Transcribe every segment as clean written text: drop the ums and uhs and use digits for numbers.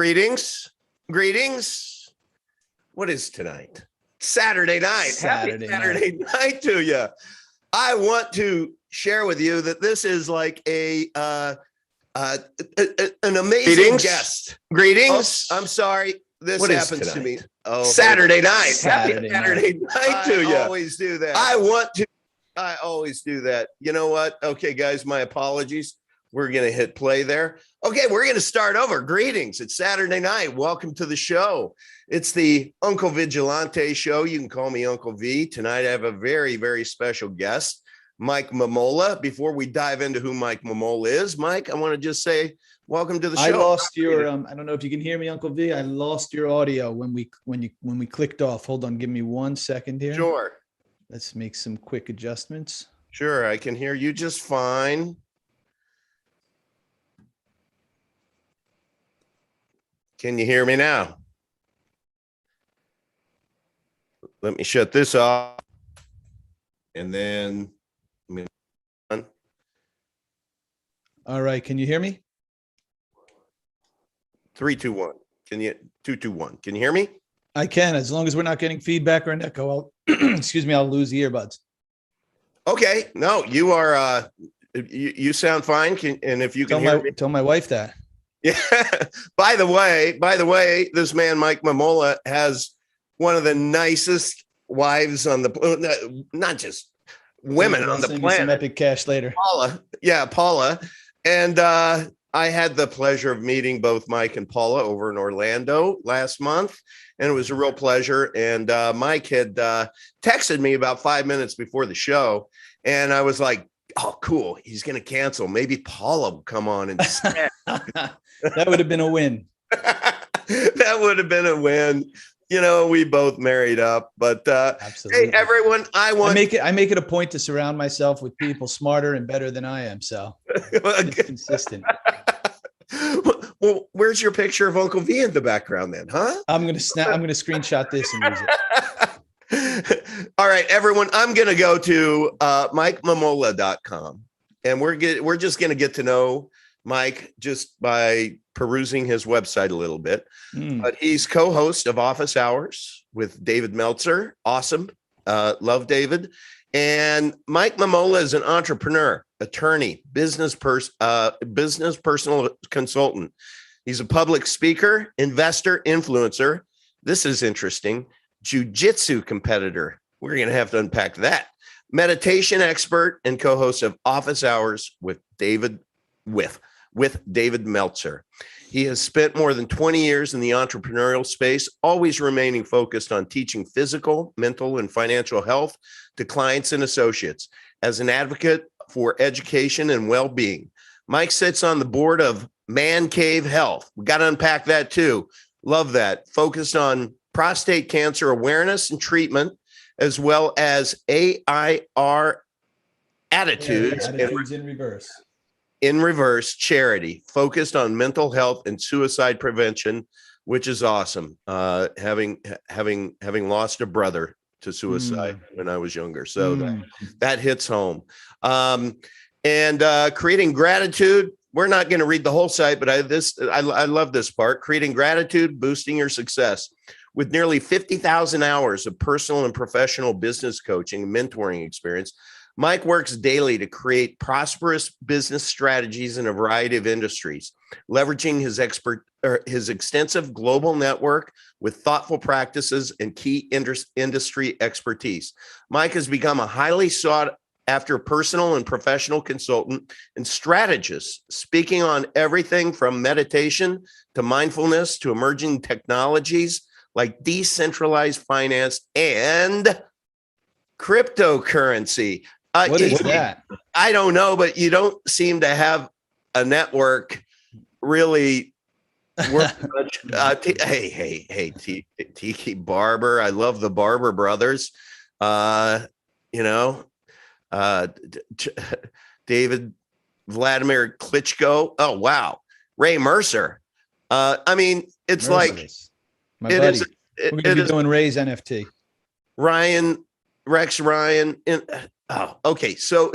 Greetings. What is tonight? Saturday night. Happy Saturday night to you. I want to share with you that this is like an amazing guest. Greetings. I'm sorry. This happens to me. Oh, Saturday night. Happy Saturday night to you. I always do that. I always do that. You know what? Okay, guys, my apologies. We're going to hit play there. Okay, we're going to start over. Greetings. It's Saturday night. Welcome to the show. It's the Uncle Vigilante show. You can call me Uncle V. Tonight, I have a very, very special guest, Mike Mumola. Before we dive into who Mike Mumola is, Mike, I want to just say welcome to the show. I lost your, I don't know if you can hear me, Uncle V. I lost your audio when we clicked off. Hold on, give me 1 second here. Sure. Let's make some quick adjustments. Sure, I can hear you just fine. Can you hear me now? Let me shut this off. And then, all right, can you hear me? 3, 2, 1. Can you 2, 2, 1? Can you hear me? I can, as long as we're not getting feedback or an echo. I'll excuse me, I'll lose the earbuds. Okay, no, you are you sound fine. And if you can hear me, tell my wife that. Yeah. By the way, this man, Mike Mumola, has one of the nicest wives on the, not just women on the planet. Some epic cash later. Paula. Yeah, Paula. And I had the pleasure of meeting both Mike and Paula over in Orlando last month. And it was a real pleasure. And Mike had texted me about 5 minutes before the show. And I was like, oh, cool. He's going to cancel. Maybe Paula will come on instead. That would have been a win. That would have been a win. You know, we both married up, but absolutely. Hey, everyone, I make it a point to surround myself with people smarter and better than I am. So it's consistent. Well, where's your picture of Uncle V in the background then, huh? I'm going to screenshot this and use it. All right, everyone, I'm going to go to MikeMumola.com, and we're just going to get to know Mike just by perusing his website a little bit. But he's co-host of Office Hours with David Meltzer. Awesome. Love David. And Mike Mumola is an entrepreneur, attorney, business personal consultant. He's a public speaker, investor, influencer. This is interesting. Jiu-jitsu competitor. We're going to have to unpack that. Meditation expert and co-host of Office Hours with David Meltzer. He has spent more than 20 years in the entrepreneurial space, always remaining focused on teaching physical, mental, and financial health to clients and associates. As an advocate for education and well-being, Mike sits on the board of Man Cave Health. We got to unpack that too. Love that. Focused on prostate cancer awareness and treatment, as well as AIR attitudes in reverse charity focused on mental health and suicide prevention, which is awesome. Having lost a brother to suicide when I was younger. So that hits home. And creating gratitude. We're not going to read the whole site, but I love this part. Creating gratitude, boosting your success. With nearly 50,000 hours of personal and professional business coaching and mentoring experience, Mike works daily to create prosperous business strategies in a variety of industries, leveraging his extensive global network with thoughtful practices and key industry expertise. Mike has become a highly sought-after personal and professional consultant and strategist, speaking on everything from meditation to mindfulness to emerging technologies like decentralized finance and cryptocurrency. What is that? I don't know, but you don't seem to have a network really work much. Hey, Tiki Barber. I love the Barber brothers. David Vladimir Klitschko. Oh, wow. Ray Mercer. I mean, it's Merciless. Like, My buddy. We're going to be doing Ray's NFT. Rex Ryan. Okay. So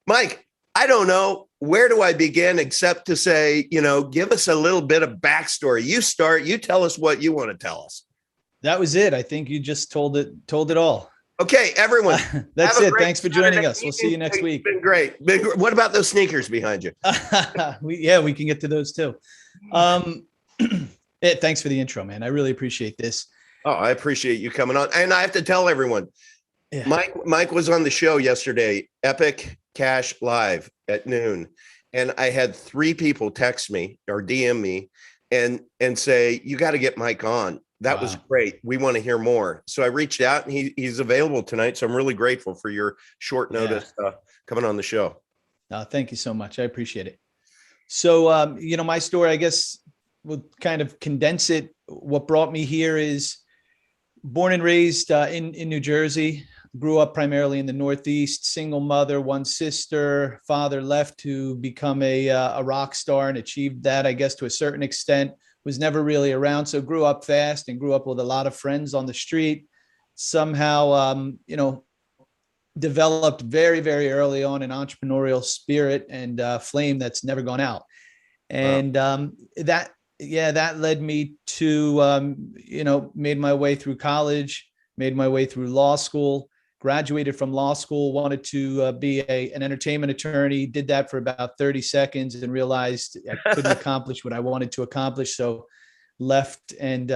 Mike, I don't know where do I begin except to say, give us a little bit of backstory. You start, you tell us what you want to tell us. That was it. I think you just told it all. Okay, everyone. That's it. Thanks for joining Saturday us. We'll see you next week. Been great. What about those sneakers behind you? We can get to those too. Thanks for the intro, man. I really appreciate this. Oh, I appreciate you coming on. And I have to tell everyone, Mike was on the show yesterday, Epic Cash Live at noon. And I had 3 people text me or DM me and say, you got to get Mike on. That was great. We want to hear more. So I reached out and he's available tonight. So I'm really grateful for your short notice coming on the show. Thank you so much. I appreciate it. So, my story, I guess we'll kind of condense it. What brought me here is born and raised in New Jersey, grew up primarily in the Northeast, single mother, 1 sister, father left to become a rock star and achieved that, I guess, to a certain extent. Was never really around. So grew up fast and grew up with a lot of friends on the street. Somehow, developed very, very early on an entrepreneurial spirit and flame that's never gone out. And that led me to, made my way through college, made my way through law school, graduated from law school, wanted to be an entertainment attorney, did that for about 30 seconds and realized I couldn't accomplish what I wanted to accomplish. So left and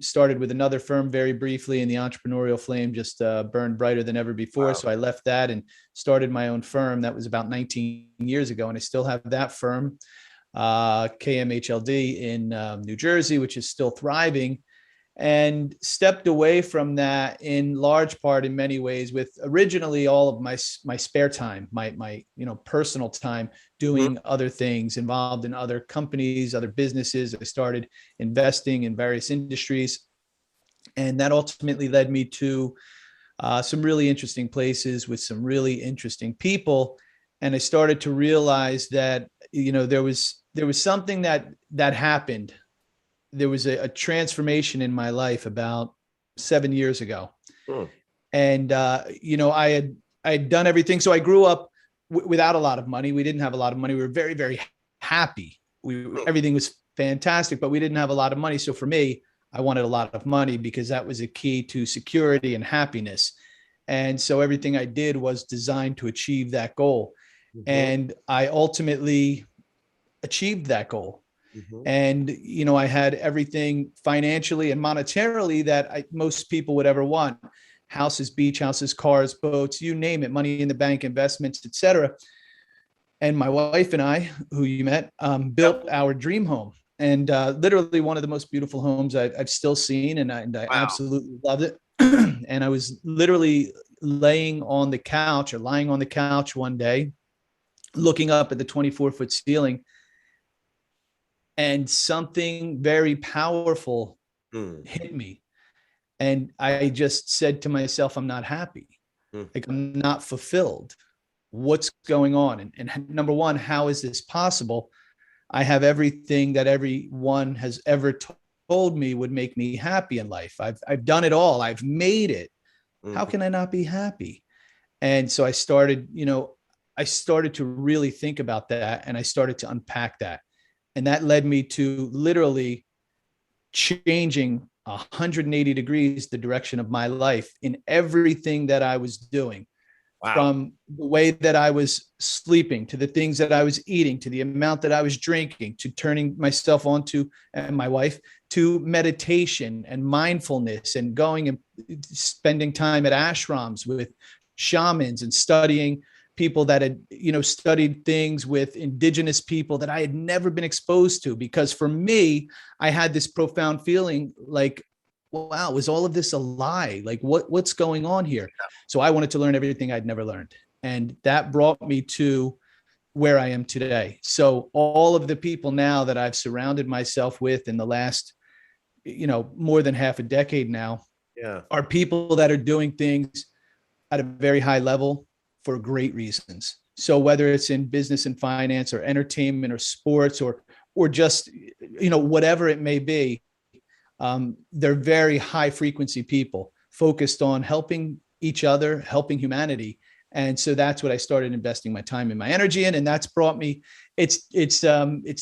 started with another firm very briefly, and the entrepreneurial flame just burned brighter than ever before. Wow. So I left that and started my own firm. That was about 19 years ago. And I still have that firm, KMHLD in New Jersey, which is still thriving. And stepped away from that in large part, in many ways, with originally all of my spare time, my personal time, doing other things, involved in other companies, other businesses. I started investing in various industries, and that ultimately led me to some really interesting places with some really interesting people. And I started to realize that there was something that happened. There was a transformation in my life about 7 years ago. And, I had done everything. So I grew up without a lot of money. We didn't have a lot of money. We were very, very happy. Everything was fantastic, but we didn't have a lot of money. So for me, I wanted a lot of money because that was a key to security and happiness. And so everything I did was designed to achieve that goal. And I ultimately achieved that goal. And, I had everything financially and monetarily that most people would ever want: houses, beach houses, cars, boats, you name it, money in the bank, investments, etc. And my wife and I, who you met, built our dream home, and literally one of the most beautiful homes I've still seen. And I absolutely loved it. And I was literally lying on the couch one day, looking up at the 24-foot ceiling, and something very powerful hit me. And I just said to myself, I'm not happy. Like, I'm not fulfilled. What's going on? And number one, how is this possible? I have everything that everyone has ever told me would make me happy in life. I've done it all. I've made it. How can I not be happy? And so I started to really think about that, and I started to unpack that. And that led me to literally changing 180 degrees the direction of my life in everything that I was doing. From the way that I was sleeping, to the things that I was eating, to the amount that I was drinking, to turning myself onto, and my wife, to meditation and mindfulness, and going and spending time at ashrams with shamans and studying people that had, studied things with indigenous people that I had never been exposed to. Because for me, I had this profound feeling like, wow, was all of this a lie? Like, what's going on here? So I wanted to learn everything I'd never learned. And that brought me to where I am today. So all of the people now that I've surrounded myself with in the last, more than half a decade now, are people that are doing things at a very high level for great reasons. So whether it's in business and finance or entertainment or sports or just, whatever it may be, they're very high frequency people focused on helping each other, helping humanity. And so that's what I started investing my time and my energy in. And that's brought me, it's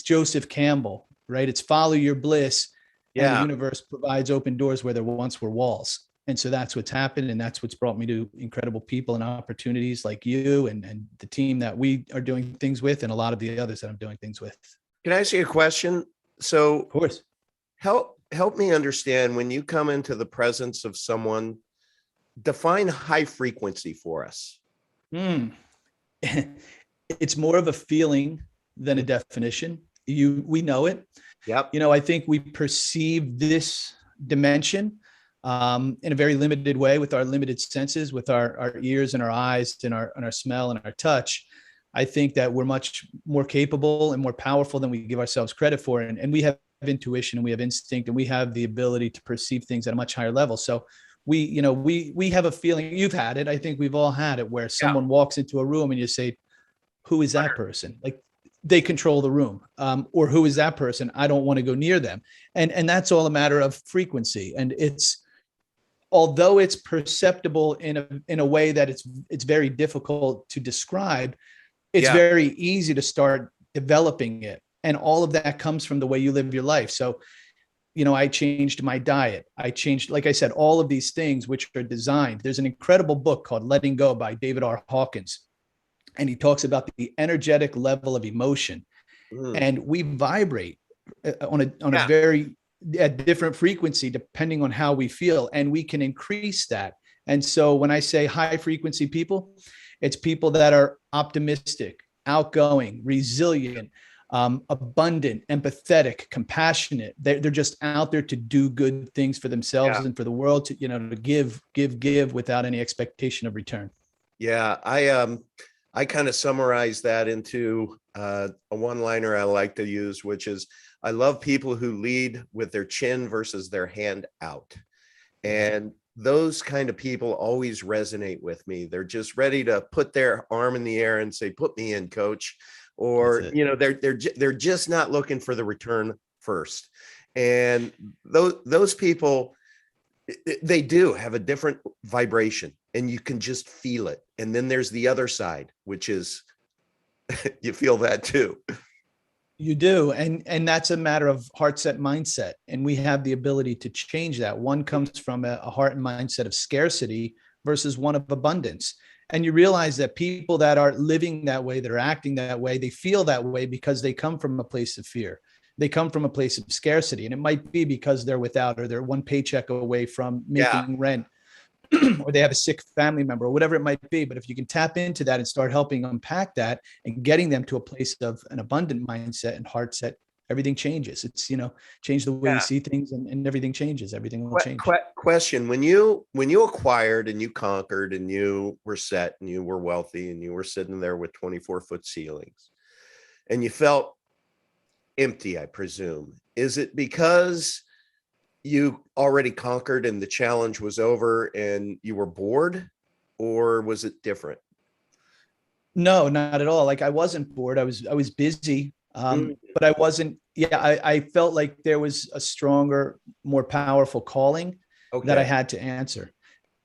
Joseph Campbell, right? It's follow your bliss. And the Yeah. universe provides open doors where there once were walls. And so that's what's happened. And that's what's brought me to incredible people and opportunities like you and the team that we are doing things with, and a lot of the others that I'm doing things with. Can I ask you a question? So Of course. help me understand, when you come into the presence of someone, define high frequency for us. Mm. It's more of a feeling than a definition. We know it. Yep. I think we perceive this dimension in a very limited way with our limited senses, with our ears and our eyes and our smell and our touch. I think that we're much more capable and more powerful than we give ourselves credit for. And we have intuition and we have instinct and we have the ability to perceive things at a much higher level. So we have a feeling. You've had it. I think we've all had it, where someone walks into a room and you say, who is that person? Like, they control the room. Or who is that person? I don't want to go near them. And that's all a matter of frequency. And although it's perceptible in a way that it's very difficult to describe, it's very easy to start developing it. And all of that comes from the way you live your life. So, I changed my diet. I changed, like I said, all of these things which are designed. There's an incredible book called Letting Go by David R. Hawkins. And he talks about the energetic level of emotion. And we vibrate on a very different frequency depending on how we feel. And we can increase that. And so when I say high frequency people, it's people that are optimistic, outgoing, resilient, abundant, empathetic, compassionate. They're just out there to do good things for themselves and for the world, to give without any expectation of return. Yeah. I kind of summarize that into a one-liner I like to use, which is, I love people who lead with their chin versus their hand out. And those kind of people always resonate with me. They're just ready to put their arm in the air and say, put me in, coach. Or, they're just not looking for the return first. And those people, they do have a different vibration, and you can just feel it. And then there's the other side, which is you feel that too. You do. And that's a matter of heart set mindset. And we have the ability to change that. One comes from a heart and mindset of scarcity versus one of abundance. And you realize that people that are living that way, that are acting that way, they feel that way because they come from a place of fear. They come from a place of scarcity. And it might be because they're without, or they're one paycheck away from making rent, or they have a sick family member, or whatever it might be. But if you can tap into that and start helping unpack that and getting them to a place of an abundant mindset and heart set, everything changes. It's, change the way you see things, and everything changes. Everything will change. Question. When you acquired and you conquered and you were set and you were wealthy and you were sitting there with 24-foot ceilings and you felt empty, I presume, is it because you already conquered and the challenge was over and you were bored, or was it different? No, not at all. Like, I wasn't bored. I was busy. But I wasn't, I felt like there was a stronger, more powerful calling that I had to answer.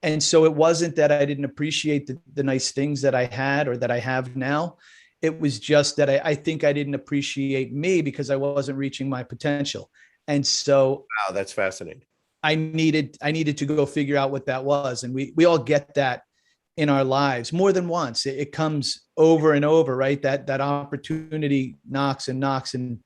And so it wasn't that I didn't appreciate the nice things that I had or that I have now. It was just that I think I didn't appreciate me because I wasn't reaching my potential. And so, wow, that's fascinating. I needed to go figure out what that was. And we all get that in our lives more than once. It comes over and over, right? That opportunity knocks and knocks, and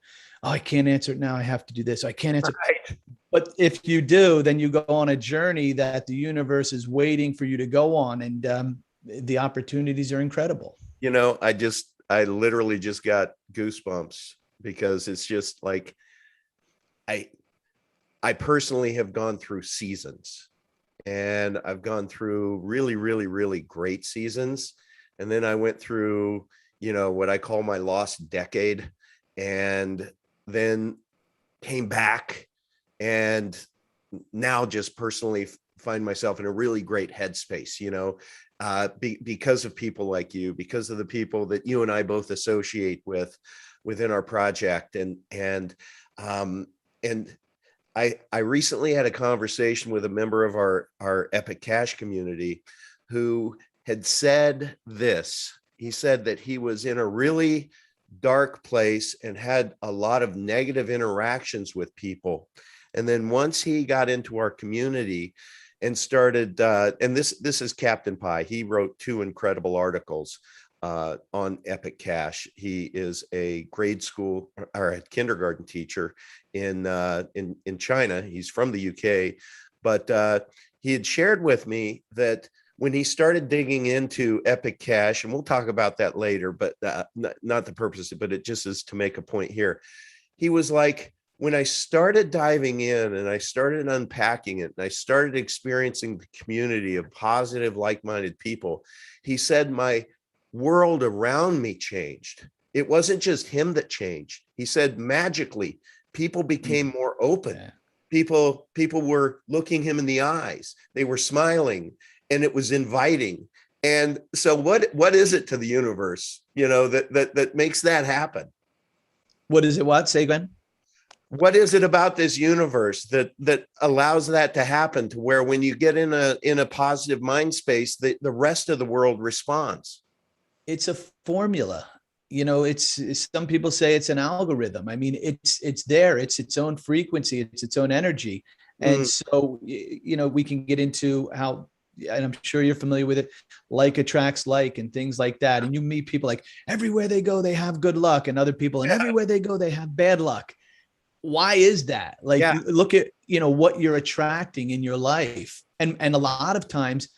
I can't answer it now. I have to do this. I can't answer. Right. But if you do, then you go on a journey that the universe is waiting for you to go on. And the opportunities are incredible. I literally just got goosebumps, because it's just like, I personally have gone through seasons, and I've gone through really, really, really great seasons. And then I went through, what I call my lost decade, and then came back, and now just personally find myself in a really great headspace, because of people like you, because of the people that you and I both associate with within our project. And I recently had a conversation with a member of our Epic Cash community who had said this. He said that he was in a really dark place and had a lot of negative interactions with people. And then once he got into our community and started, and this is Captain Pie. He wrote 2 incredible articles on Epic Cash. He is a grade school or a kindergarten teacher in China. He's from the UK, but he had shared with me that when he started digging into Epic Cash, and we'll talk about that later, but not the purpose, but it just is to make a point here. He was like, when I started diving in and I started unpacking it and I started experiencing the community of positive, like-minded people, he said, my world around me changed. It wasn't just him that changed. He said, magically, people became more open. Yeah. People were looking him in the eyes. They were smiling, and it was inviting. And so what is it to the universe, that makes that happen? What is it? What? Say again? What is it about this universe that allows that to happen, to where when you get in a positive mind space, the rest of the world responds? It's a formula. It's some people say it's an algorithm. I mean, it's there. It's its own frequency. It's its own energy. And so, we can get into how, and I'm sure you're familiar with it, like attracts like, and things like that. And you meet people like everywhere they go, they have good luck, and other people, and everywhere they go, they have bad luck. Why is that? Like, look at, what you're attracting in your life. And a lot of times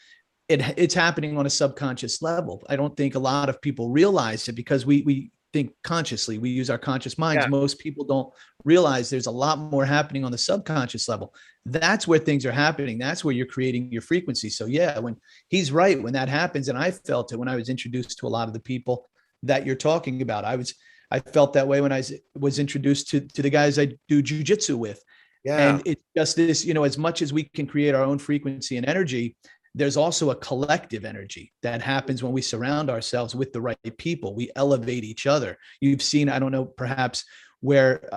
it's happening on a subconscious level. I don't think a lot of people realize it, because we think consciously, we use our conscious minds. Most people don't realize there's a lot more happening on the subconscious level. That's where things are happening. That's where you're creating your frequency. So yeah, when he's right, when that happens, and I felt it when I was introduced to a lot of the people that you're talking about. I felt that way when I was introduced to the guys I do jujitsu with. And it's just this, as much as we can create our own frequency and energy, there's also a collective energy that happens when we surround ourselves with the right people. We elevate each other. You've seen, I don't know, perhaps where,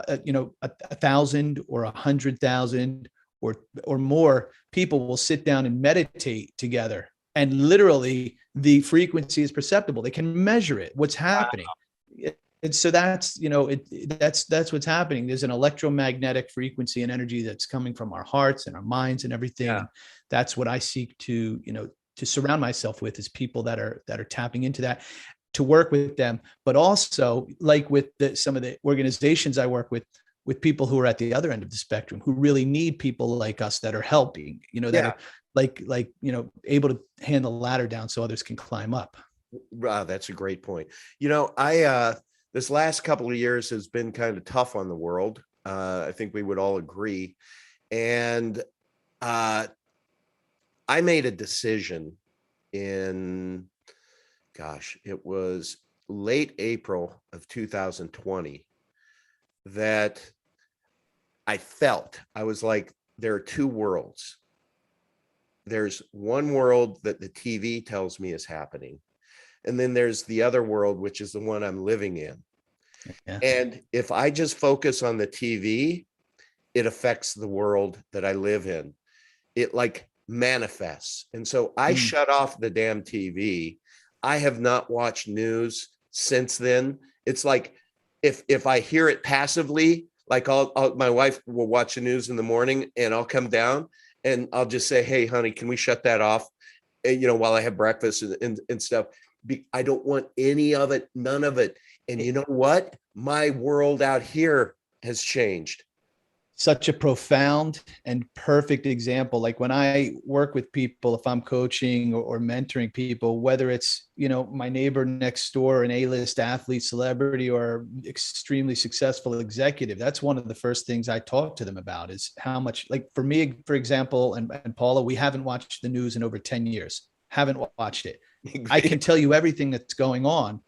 1,000 or 100,000 or more people will sit down and meditate together. And literally the frequency is perceptible. They can measure it, what's happening. Wow. And so that's, that's what's happening. There's an electromagnetic frequency and energy that's coming from our hearts and our minds and everything. Yeah. And that's what I seek to, to surround myself with, is people that are tapping into that, to work with them. But also, like with some of the organizations I work with people who are at the other end of the spectrum, who really need people like us that are helping, that are like, able to hand the ladder down so others can climb up. Wow, that's a great point. This last couple of years has been kind of tough on the world. I think we would all agree. And I made a decision it was late April of 2020, that I was like, there are 2 worlds. There's one world that the TV tells me is happening, and then there's the other world, which is the one I'm living in. Yeah. And if I just focus on the TV, it affects the world that I live in. It like manifests. And so I shut off the damn TV. I have not watched news since then. It's like, if I hear it passively, like my wife will watch the news in the morning, and I'll come down and I'll just say, hey, honey, can we shut that off? While I have breakfast and stuff. I don't want any of it, none of it. And you know what? My world out here has changed. Such a profound and perfect example. Like when I work with people, if I'm coaching or mentoring people, whether it's, my neighbor next door, an A-list athlete, celebrity, or extremely successful executive, that's one of the first things I talk to them about, is how much, like for me, for example, and Paula, we haven't watched the news in over 10 years. Haven't watched it. I can tell you everything that's going on.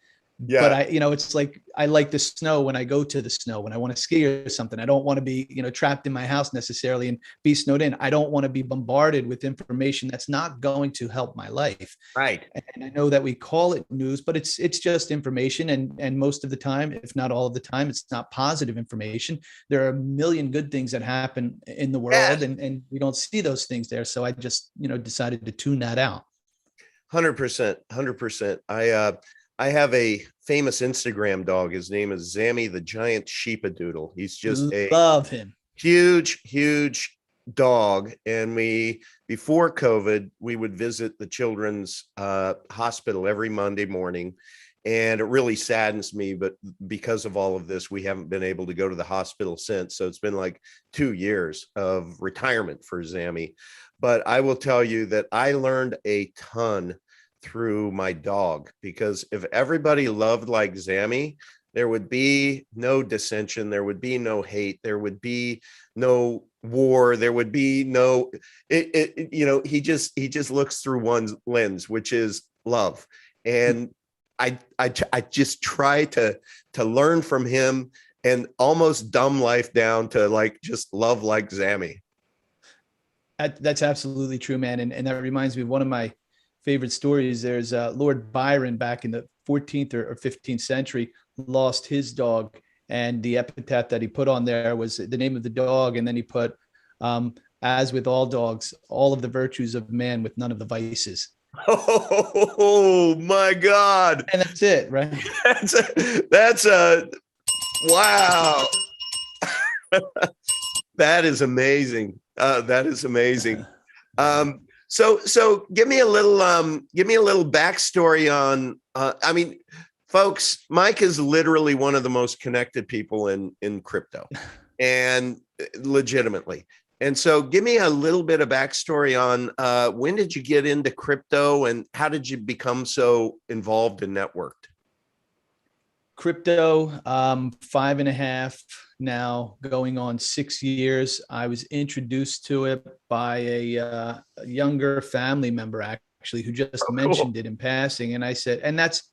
Yeah. But it's like, I like the snow when I go to the snow, when I want to ski or something. I don't want to be, trapped in my house necessarily and be snowed in. I don't want to be bombarded with information that's not going to help my life. Right. And I know that we call it news, but it's just information. And most of the time, if not all of the time, it's not positive information. There are a million good things that happen in the world, and we don't see those things there. So I just, decided to tune that out. 100%, 100%. I have a famous Instagram dog. His name is Zammy the Giant Sheepadoodle. He's just a Love him. huge, huge dog. And before COVID, we would visit the children's hospital every Monday morning. And it really saddens me, but because of all of this, we haven't been able to go to the hospital since. So it's been like 2 years of retirement for Zammy. But I will tell you that I learned a ton through my dog, because if everybody loved like Zammy, there would be no dissension, there would be no hate, there would be no war, there would be no he just looks through one lens, which is love. And I just try to learn from him and almost dumb life down to like just love like Zammy. That's absolutely true, man. And that reminds me of one of my favorite stories. There's Lord Byron back in the 14th or 15th century lost his dog, and the epitaph that he put on there was the name of the dog. And then he put, as with all dogs, all of the virtues of man with none of the vices. Oh my God. And that's it, right? That's a wow. That is amazing. That is amazing. So give me a little backstory on, I mean, folks, Mike is literally one of the most connected people in crypto, and legitimately. And so give me a little bit of backstory on when did you get into crypto and how did you become so involved and networked? Crypto, 5.5 now, going on 6 years. I was introduced to it by a younger family member, actually, who just mentioned it in passing. And I said, and that's,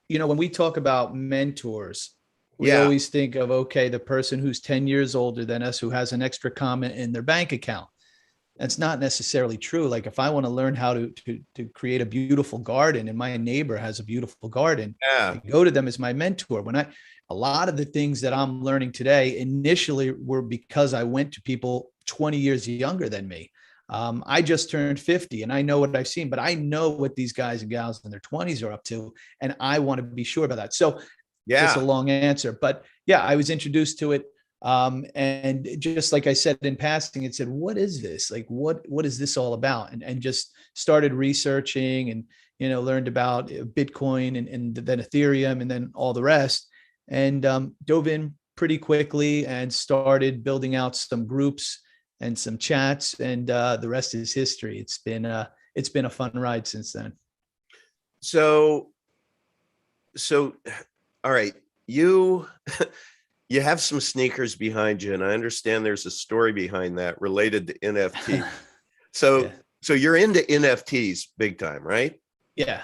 when we talk about mentors, we always think of, okay, the person who's 10 years older than us, who has an extra comment in their bank account. That's not necessarily true. Like if I want to learn how to create a beautiful garden and my neighbor has a beautiful garden, I go to them as my mentor. A lot of the things that I'm learning today initially were because I went to people 20 years younger than me. I just turned 50 and I know what I've seen, but I know what these guys and gals in their 20s are up to. And I want to be sure about that. So it's a long answer, but yeah, I was introduced to it. And just like I said in passing, it said, what is this? Like, what is this all about? And just started researching and, learned about Bitcoin and then Ethereum and then all the rest, and dove in pretty quickly and started building out some groups and some chats, and the rest is history. It's been a fun ride since then. So, all right, you have some sneakers behind you, and I understand there's a story behind that related to NFT. So you're into NFTs big time, right? Yeah.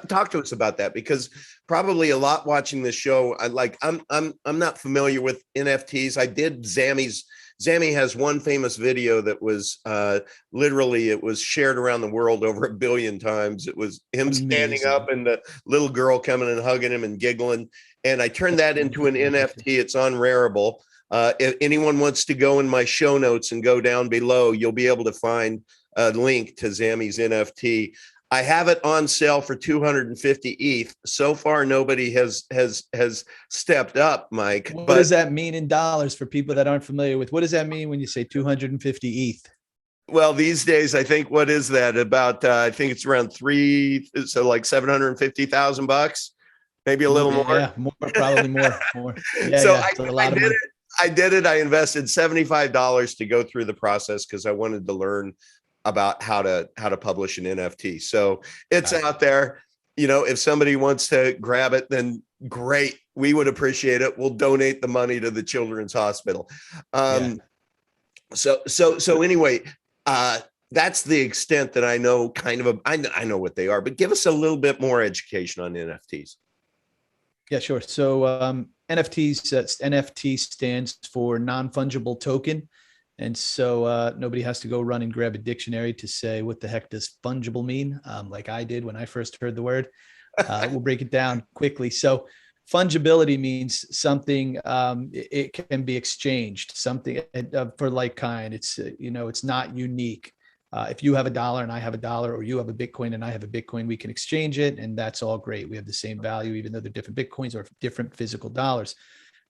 Talk to us about that, because probably a lot watching this show, I'm not familiar with NFTs. I did Zammy has one famous video that was literally, it was shared around the world over 1 billion times. It was him standing up and the little girl coming and hugging him and giggling. And I turned that into an NFT. It's on Rarible. If anyone wants to go in my show notes and go down below, you'll be able to find a link to Zammy's NFT. I have it on sale for 250 ETH. So far, nobody has stepped up, Mike. What does that mean in dollars for people that aren't familiar with? What does that mean when you say 250 ETH? Well, these days, I think, what is that about? I think it's around like $750,000, maybe a little more. Yeah, more, probably more. Yeah, so I did it. I did it. I invested $75 to go through the process because I wanted to learn about how to publish an NFT. So it's out there. If somebody wants to grab it, then great. We would appreciate it. We'll donate the money to the Children's Hospital. So anyway, that's the extent that I know I know what they are, but give us a little bit more education on NFTs. Yeah, sure. So NFT stands for non-fungible token. And so nobody has to go run and grab a dictionary to say, what the heck does fungible mean? Like I did when I first heard the word. We'll break it down quickly. So fungibility means something, it can be exchanged, something for like kind. It's, it's not unique. If you have $1 and I have $1, or you have a Bitcoin and I have a Bitcoin, we can exchange it, and that's all great. We have the same value, even though they're different Bitcoins or different physical dollars.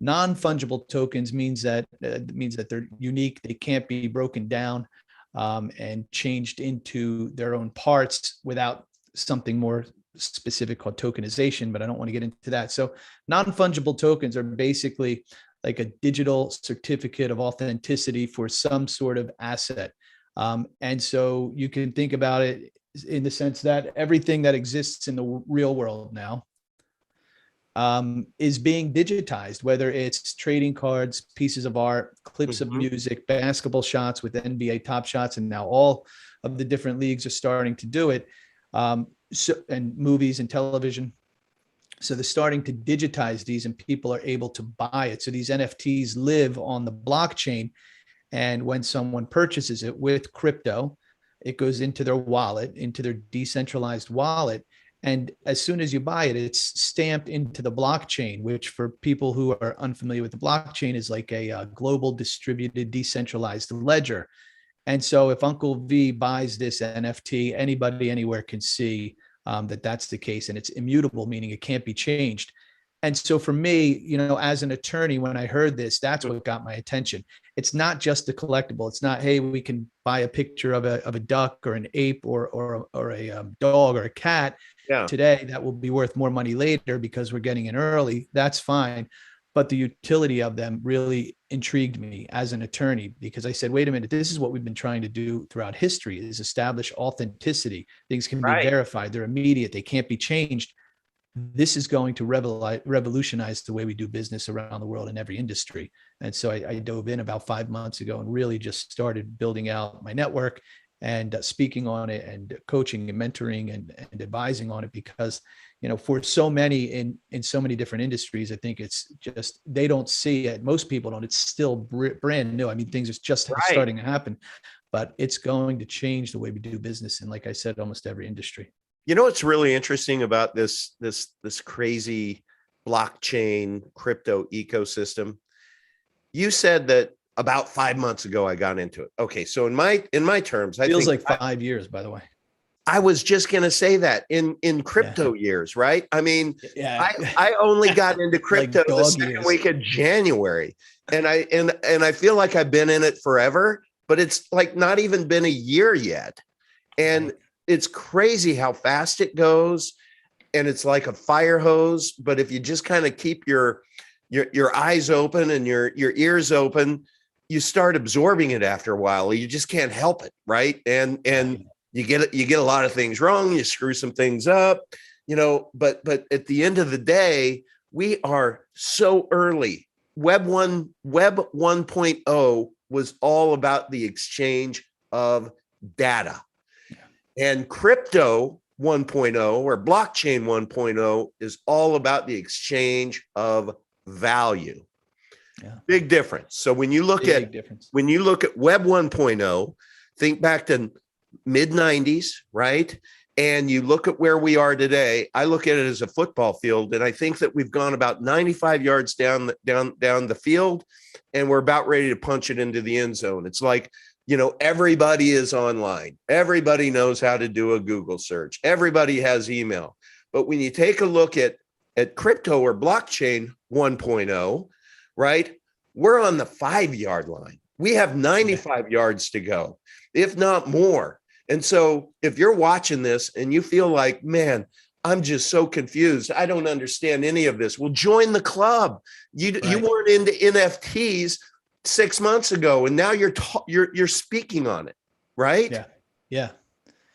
Non-fungible tokens means that they're unique. They can't be broken down and changed into their own parts without something more specific called tokenization, but I don't want to get into that. So non-fungible tokens are basically like a digital certificate of authenticity for some sort of asset. And so you can think about it in the sense that everything that exists in the real world now is being digitized, whether it's trading cards, pieces of art, clips of music, basketball shots with NBA Top Shots, and now all of the different leagues are starting to do it, and movies and television. So they're starting to digitize these, and people are able to buy it. So these NFTs live on the blockchain, and when someone purchases it with crypto, it goes into their wallet, into their decentralized wallet. And as soon as you buy it, it's stamped into the blockchain, which for people who are unfamiliar with the blockchain is like a global distributed decentralized ledger. And so if Uncle V buys this NFT, anybody anywhere can see that that's the case, and it's immutable, meaning it can't be changed. And so for me, as an attorney, when I heard this, that's what got my attention. It's not just a collectible. It's not, hey, we can buy a picture of a duck or an ape or a dog or a cat today that will be worth more money later because we're getting in early. That's fine. But the utility of them really intrigued me as an attorney, because I said, wait a minute, this is what we've been trying to do throughout history, is establish authenticity. Things can be verified. They're immediate. They can't be changed. This is going to revolutionize the way we do business around the world in every industry. And so I dove in about 5 months ago and really just started building out my network and speaking on it and coaching and mentoring and advising on it, because, for so many in so many different industries, I think it's just, they don't see it. Most people don't. It's still brand new. I mean, things are just starting to happen, but it's going to change the way we do business. And like I said, almost every industry. What's really interesting about this crazy blockchain crypto ecosystem? You said that about 5 months ago I got into it. Okay, so in my terms, I feels think like 5 years, by the way. I was just going to say that in crypto years, right? I mean, I only got into crypto like the second week of January, and I feel like I've been in it forever, but it's like not even been a year yet, and it's crazy how fast it goes, and it's like a fire hose. But if you just kind of keep your eyes open and your ears open, you start absorbing it after a while. You just can't help it, right? And you get a lot of things wrong. You screw some things up, But at the end of the day, we are so early. Web 1.0 was all about the exchange of data. And crypto 1.0 or blockchain 1.0 is all about the exchange of value. Big difference. So when you look at Web 1.0, think back to mid 90s, right? And you look at where we are today. I look at it as a football field, and I think that we've gone about 95 yards down the field, and we're about ready to punch it into the end zone. It's like, everybody is online. Everybody knows how to do a Google search. Everybody has email. But when you take a look at crypto or blockchain 1.0, right, we're on the 5-yard line. We have 95 yards to go, if not more. And so if you're watching this and you feel like, man, I'm just so confused, I don't understand any of this, well, join the club. You weren't into NFTs 6 months ago, and now you're speaking on it, right? Yeah.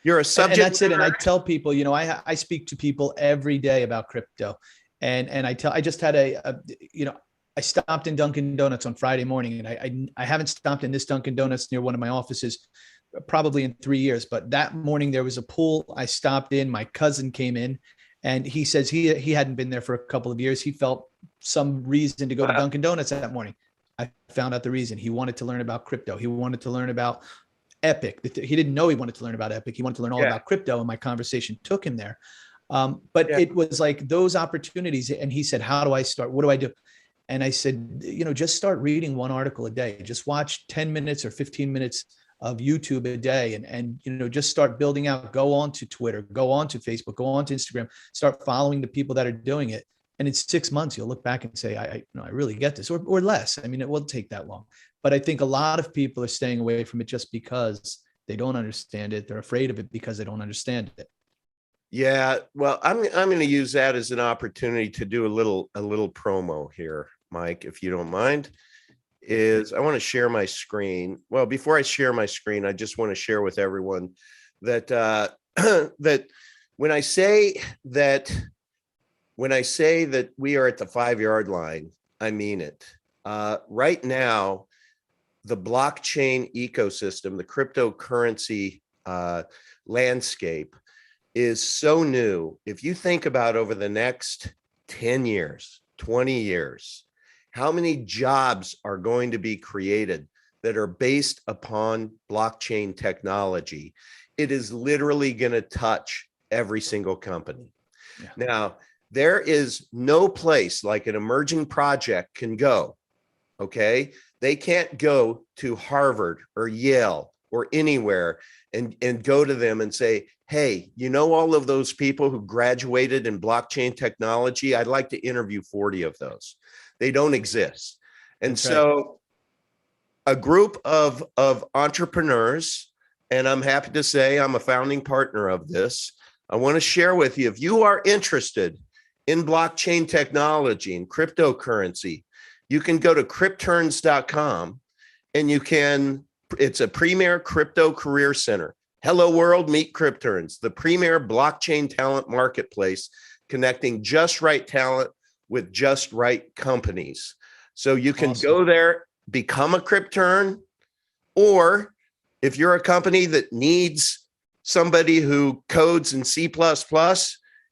You're a subject. And that's it. And I tell people, I speak to people every day about crypto, and I just had I stopped in Dunkin' Donuts on Friday morning, and I haven't stopped in this Dunkin' Donuts near one of my offices probably in 3 years. But that morning there was a pool. I stopped in. My cousin came in, and he says he hadn't been there for a couple of years. He felt some reason to go to Dunkin' Donuts that morning. I found out the reason. He wanted to learn about crypto. He wanted to learn about Epic. He didn't know he wanted to learn about Epic. He wanted to learn all about crypto, and my conversation took him there. It was like those opportunities. And he said, how do I start? What do I do? And I said, just start reading one article a day. Just watch 10 minutes or 15 minutes of YouTube a day, and just start building out, go on to Twitter, go on to Facebook, go on to Instagram, start following the people that are doing it. And in 6 months, you'll look back and say, I really get this, or less. I mean, it will take that long. But I think a lot of people are staying away from it just because they don't understand it. They're afraid of it because they don't understand it. Yeah, well, I'm going to use that as an opportunity to do a little promo here, Mike, if you don't mind. I want to share my screen. Well, before I share my screen, I just want to share with everyone that that when I say that we are at the 5-yard line, I mean it. Right now, the blockchain ecosystem, the cryptocurrency landscape is so new. If you think about over the next 10 years, 20 years, how many jobs are going to be created that are based upon blockchain technology? It is literally going to touch every single company. Yeah. Now, there is no place like an emerging project can go, okay? They can't go to Harvard or Yale or anywhere and go to them and say, hey, all of those people who graduated in blockchain technology, I'd like to interview 40 of those. They don't exist. And that's so right. A group of entrepreneurs, and I'm happy to say I'm a founding partner of this. I want to share with you, if you are interested in blockchain technology and cryptocurrency, you can go to crypturns.com and it's a premier crypto career center. Hello world, meet Crypturns, the premier blockchain talent marketplace, connecting just right talent with just right companies. So you can go there, become a Crypturn, or if you're a company that needs somebody who codes in C++,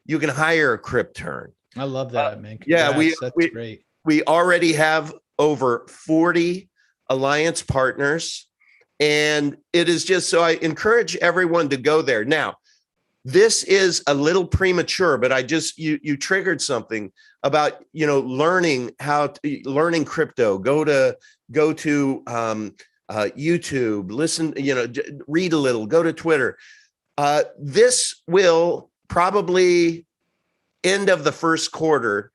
you can hire a Crypturn. I love that, man. Congrats. That's great. We already have over 40 alliance partners, and it is just, so I encourage everyone to go there. Now, this is a little premature, but you triggered something about, learning crypto. Go to YouTube, listen, read a little, go to Twitter. This will probably end of the first quarter.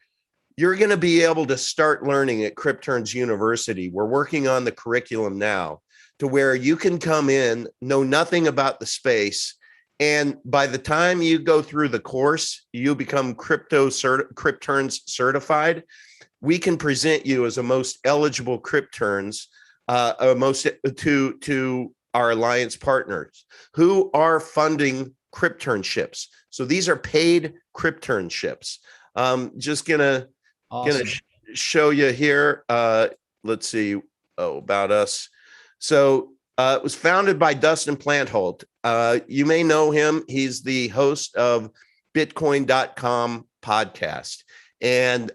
You're going to be able to start learning at Crypturns University. We're working on the curriculum now to where you can come in, know nothing about the space, and by the time you go through the course, you become Crypturns certified. We can present you as a most eligible Crypturns, to our alliance partners who are funding Crypturnships. So these are paid Crypturnships. Just gonna show you here. Let's see. About us. So it was founded by Dustin Plantholt. You may know him. He's the host of Bitcoin.com podcast. And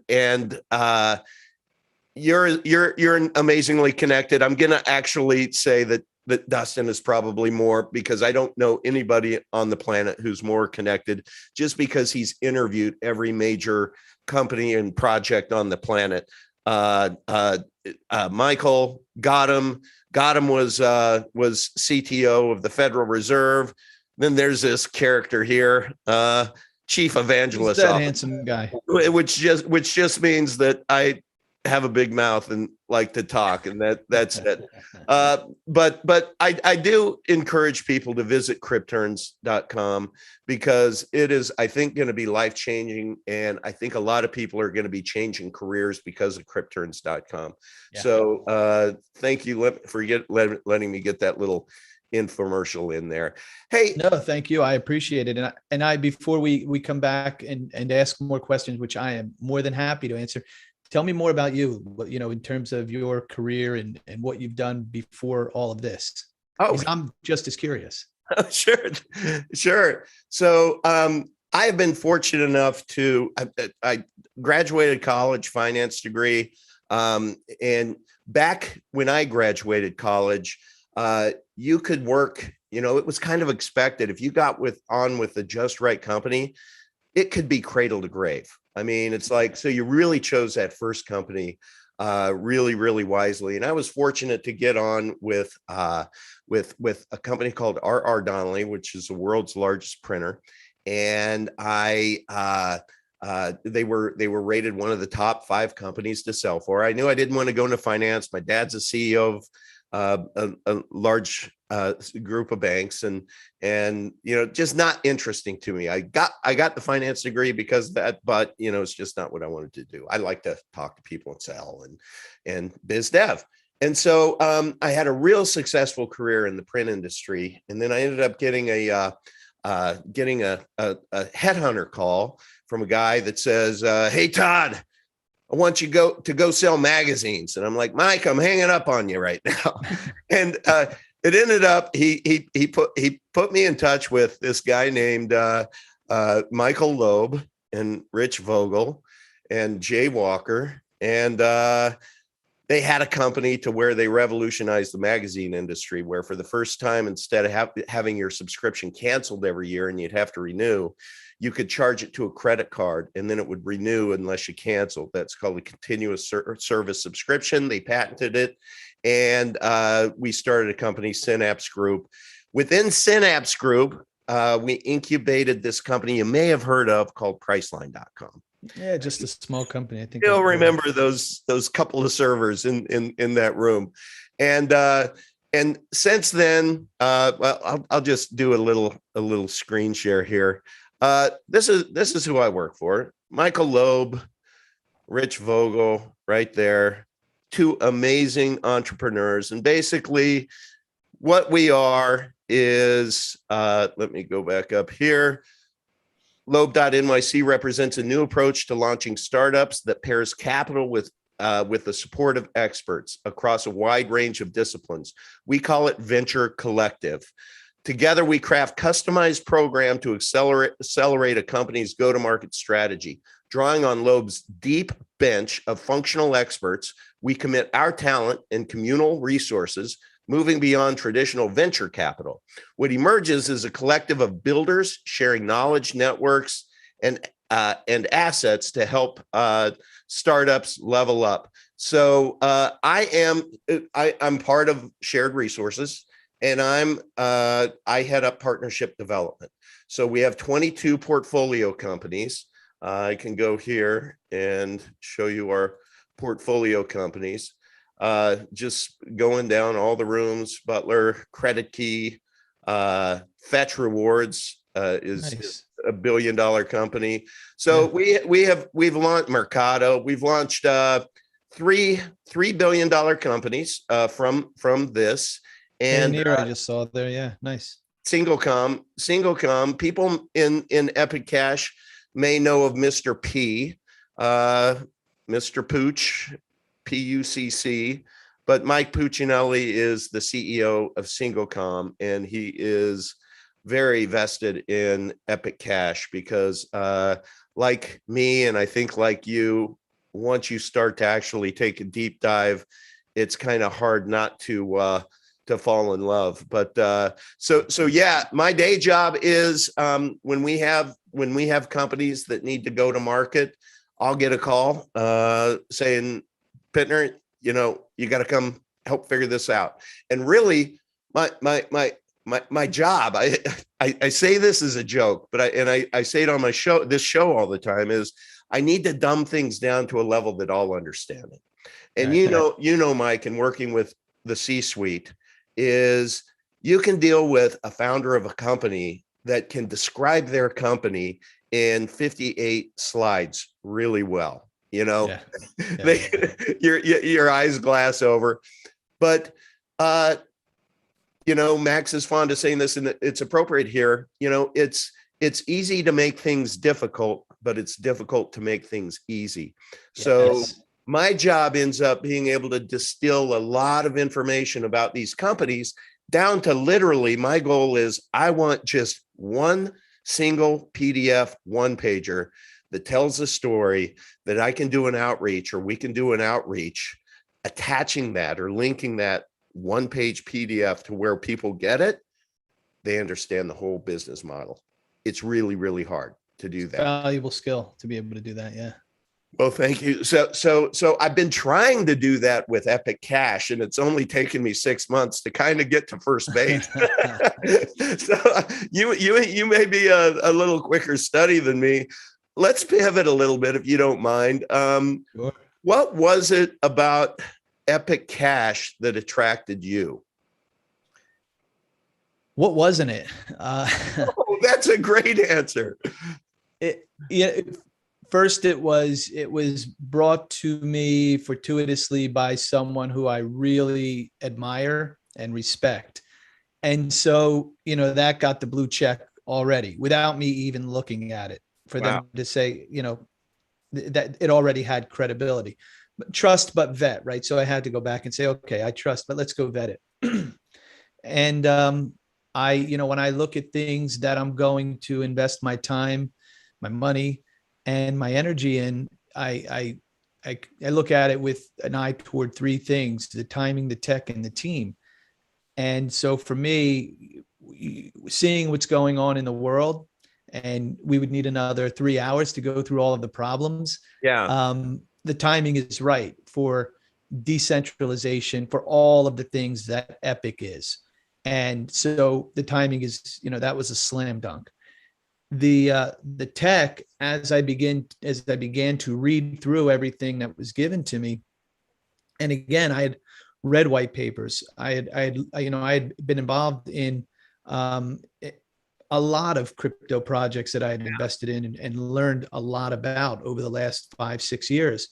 you're amazingly connected. I'm gonna actually say that Dustin is probably more, because I don't know anybody on the planet who's more connected, just because he's interviewed every major company and project on the planet. Michael Gotham was CTO of the Federal Reserve. Then there's this character here, Chief Evangelist. That handsome guy, which just means that I have a big mouth and like to talk, and that's it. But I do encourage people to visit crypturns.com, because it is, I think, going to be life-changing, and I think a lot of people are going to be changing careers because of crypturns.com. Yeah. So thank you for letting me get that little infomercial in there. Hey, no, thank you. I appreciate it. And I before we come back and ask more questions, which I am more than happy to answer, tell me more about you, in terms of your career and what you've done before all of this. Oh, I'm just as curious. Sure. So I have been fortunate enough I graduated college, finance degree. And back when I graduated college, you could work, it was kind of expected. If you got on with the just right company, it could be cradle to grave. I mean, it's like, so you really chose that first company. really, really wisely. And I was fortunate to get on with a company called R.R. Donnelley, which is the world's largest printer. And they were rated one of the top 5 companies to sell for. I knew I didn't want to go into finance. My dad's a CEO of a large group of banks, and just not interesting to me. I got the finance degree because of that, but it's just not what I wanted to do. I like to talk to people and sell and biz dev. And so I had a real successful career in the print industry, and then I ended up getting a headhunter call from a guy that says, "Hey Todd, I want you to go sell magazines." And I'm like, "Mike, I'm hanging up on you right now." And it ended up he put me in touch with this guy named Michael Loeb and Rich Vogel and Jay Walker, and they had a company to where they revolutionized the magazine industry, where for the first time, instead of having your subscription canceled every year and you'd have to renew, you could charge it to a credit card and then it would renew unless you canceled. That's called a continuous service subscription. They patented it. And we started a company, Synapse Group. Within Synapse Group, we incubated this company you may have heard of called Priceline.com. Yeah, just a small company. I think you'll remember those couple of servers in that room. And since then, well, I'll just do a little screen share here. This is who I work for. Michael Loeb, Rich Vogel, right there. 2 amazing entrepreneurs. And basically what we are is, let me go back up here. Loeb.nyc represents a new approach to launching startups that pairs capital with the support of experts across a wide range of disciplines. We call it Venture Collective. Together, we craft customized program to accelerate a company's go-to-market strategy. Drawing on Loeb's deep bench of functional experts, we commit our talent and communal resources, moving beyond traditional venture capital. What emerges is a collective of builders sharing knowledge networks and assets to help startups level up. So I'm part of shared resources, and I head up partnership development. So we have 22 portfolio companies. I can go here and show you our portfolio companies. Just going down all the rooms: Butler, Credit Key, Fetch Rewards is Nice. a $1 billion company. So yeah. we've launched Mercado. We've launched three $3 billion companies from this. And I just saw it there. Yeah, nice. Singlecom. People in Epic Cash may know of Mr. P, Mr. Pooch, PUCC, but Mike Puccinelli is the CEO of Singlecom, and he is very vested in Epic Cash because like me, and I think like you, once you start to actually take a deep dive, it's kind of hard not to fall in love. But so yeah, my day job is when we have companies that need to go to market, I'll get a call saying, "Bittner, you got to come help figure this out." And really, my job, I say this as a joke, but I say it on this show all the time, is I need to dumb things down to a level that all understand it. And right. Mike, in working with the C-suite, is you can deal with a founder of a company that can describe their company in 58 slides really well. Yeah. Your eyes glass over. But Max is fond of saying this, and it's appropriate here. It's easy to make things difficult, but it's difficult to make things easy. Yes. So my job ends up being able to distill a lot of information about these companies down to literally, my goal is I want just one single PDF one-pager that tells a story that I can do an outreach, or we can do an outreach, attaching that or linking that one-page PDF to where people get it. They understand the whole business model. It's really, really hard to do that. Valuable skill to be able to do that. Yeah. Well, thank you. So I've been trying to do that with Epic Cash, and it's only taken me 6 months to kind of get to first base. So you may be a little quicker study than me. Let's pivot a little bit, if you don't mind. Sure. What was it about Epic Cash that attracted you? What wasn't it? Oh, that's a great answer. Yeah, first it was brought to me fortuitously by someone who I really admire and respect. And so, that got the blue check already without me even looking at it, for Wow. them to say, that it already had credibility. Trust but vet, right? So I had to go back and say, okay, I trust, but let's go vet it. And when I look at things that I'm going to invest my time, my money, and my energy in, I look at it with an eye toward three things: the timing, the tech, and the team. And so for me, seeing what's going on in the world, and we would need another 3 hours to go through all of the problems. Yeah. The timing is right for decentralization, for all of the things that Epic is. And so the timing is, that was a slam dunk. The tech, as I began to read through everything that was given to me, and again, I had read white papers. I had been involved in um, a lot of crypto projects that I had invested in, and learned a lot about over the last 5, 6 years.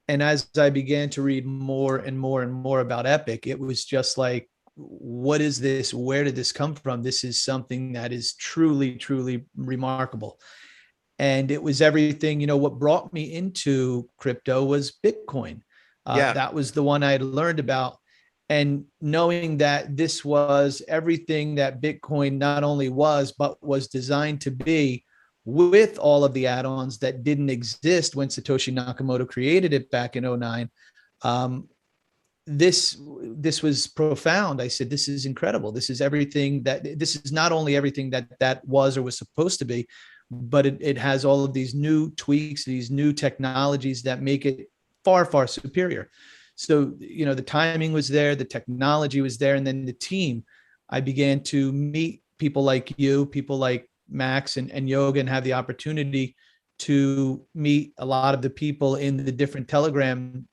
And as I began to read more and more and more about Epic, it was just like, what is this? Where did this come from? This is something that is truly, truly remarkable. And it was everything. What brought me into crypto was Bitcoin. Yeah. That was the one I had learned about. And knowing that this was everything that Bitcoin not only was, but was designed to be, with all of the add-ons that didn't exist when Satoshi Nakamoto created it back in '09. This was profound. I said, this is incredible. This is not only everything that was or was supposed to be, but it has all of these new tweaks, these new technologies that make it far, far superior. So, the timing was there, the technology was there, and then the team. I began to meet people like you, people like Max and Yoga, and have the opportunity to meet a lot of the people in the different telegrams,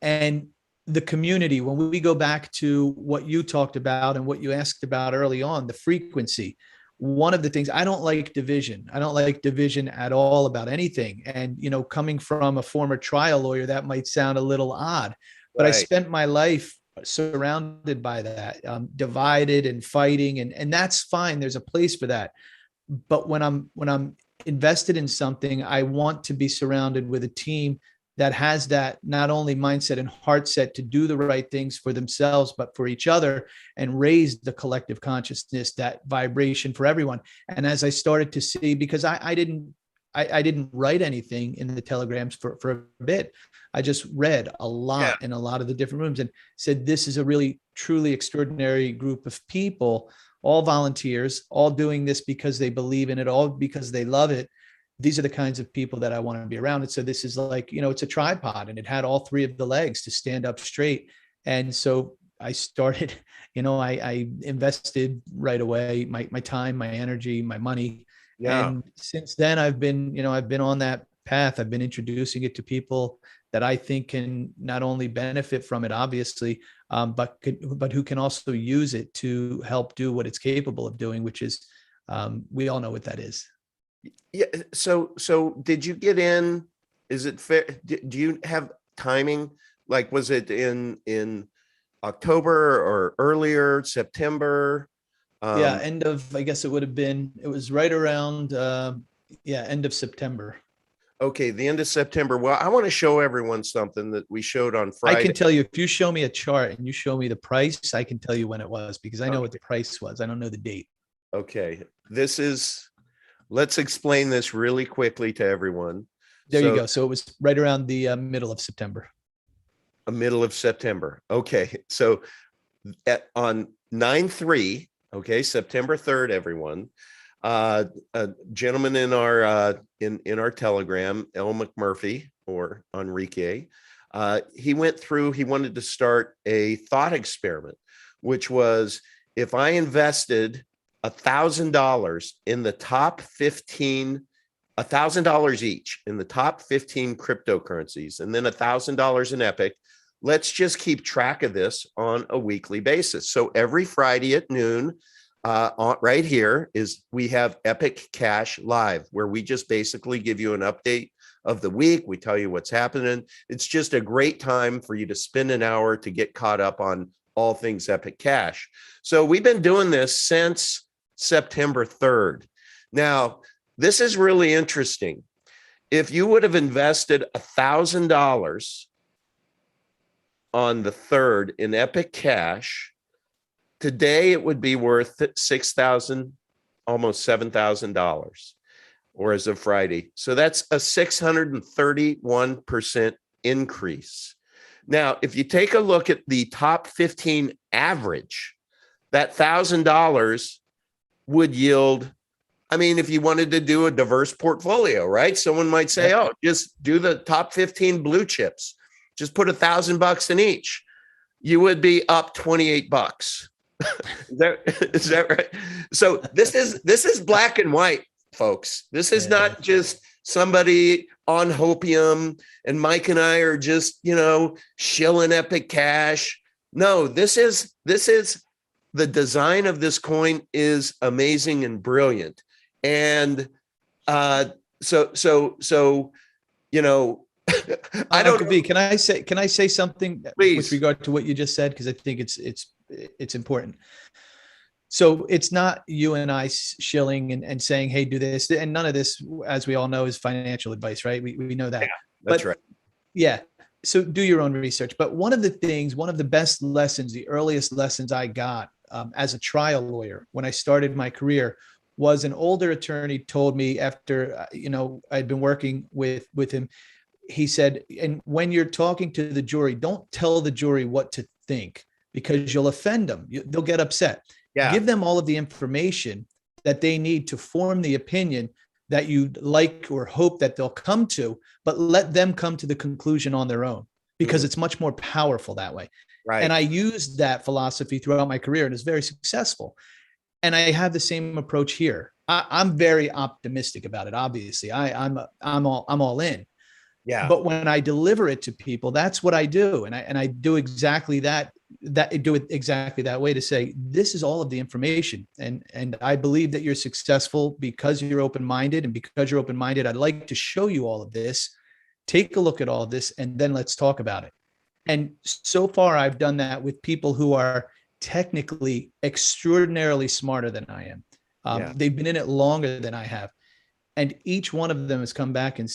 and the community. When we go back to what you talked about and what you asked about early on, the frequency. One of the things, I don't like division. I don't like division at all about anything. And, coming from a former trial lawyer, that might sound a little odd, but I Right. spent my life surrounded by that, divided and fighting. And that's fine. There's a place for that. But when I'm invested in something, I want to be surrounded with a team that has that not only mindset and heart set to do the right things for themselves, but for each other, and raise the collective consciousness, that vibration for everyone. And as I started to see, because I didn't write anything in the telegrams for a bit. I just read a Yeah. lot in a lot of the different rooms, and said, this is a really, truly extraordinary group of people, all volunteers, all doing this because they believe in it, all because they love it. These are the kinds of people that I want to be around. And so this is like, it's a tripod, and it had all three of the legs to stand up straight. And so I started, I invested right away, my time, my energy, my money. Yeah. And since then I've been on that path. I've been introducing it to people that I think can not only benefit from it, obviously, but who can also use it to help do what it's capable of doing, which is, we all know what that is. Yeah. So did you get in? Is it fair? Do you have timing? Like, was it in October or earlier, September? Yeah, Um, I guess it was right around, end of September. okay, the end of September. Well, I want to show everyone something that we showed on I Friday. can tell you, if you show me a chart and you show me the price, I can tell you when it was, because I know what Okay. the price was. I don't know the date. Okay. Let's explain this really quickly to everyone. There you So go. So it was right around the middle of September. a middle of September. Okay. On 9/3, okay, September 3rd, everyone, A gentleman in our in our Telegram, El McMurphy or Enrique, he went through. He wanted to start a thought experiment, which was if I invested $1,000 in the top 15, $1,000 each in the top 15 cryptocurrencies, and then $1,000 in Epic. Let's just keep track of this on a weekly basis. So every Friday at noon, right here is we have Epic Cash Live, where we just basically give you an update of the week. We tell you what's happening. It's just a great time for you to spend an hour to get caught up on all things Epic Cash. So we've been doing this since September 3rd. Now, this is really interesting. If you would have invested $1,000 on the 3rd in Epic Cash, today it would be worth $6,000, almost $7,000, or as of Friday. So that's a 631% increase. Now, if you take a look at the top 15 average, that $1,000 would yield, I mean, if you wanted to do a diverse portfolio, right? Someone might say, oh, just do the top 15 blue chips. Just put $1,000 in each. You would be up $28. Is that right? So this is black and white, folks. This is not just somebody on hopium and Mike and I are just, shilling Epic Cash. No, this is the design of this coin is amazing and brilliant. And so I don't know. Can I say something Please. With regard to what you just said? Because I think it's important. So it's not you and I shilling and saying, hey, do this. And none of this, as we all know, is financial advice, right? We know that. Yeah, that's right. Yeah. So do your own research. But one of the best lessons, the earliest lessons I got as a trial lawyer when I started my career was an older attorney told me after, I'd been working with him. He said, and when you're talking to the jury, don't tell the jury what to think because you'll offend them. They'll get upset. Yeah. Give them all of the information that they need to form the opinion that you'd like or hope that they'll come to, but let them come to the conclusion on their own because it's much more powerful that way. Right. And I used that philosophy throughout my career and it's very successful. And I have the same approach here. I'm very optimistic about it. Obviously, I'm all in. Yeah. But when I deliver it to people, that's what I do. And I do exactly that do it exactly that way to say, this is all of the information. And I believe that you're successful because you're open-minded, and because you're open-minded, I'd like to show you all of this, take a look at all of this, and then let's talk about it. And so far I've done that with people who are technically extraordinarily smarter than I am. They've been in it longer than I have. And each one of them has come back and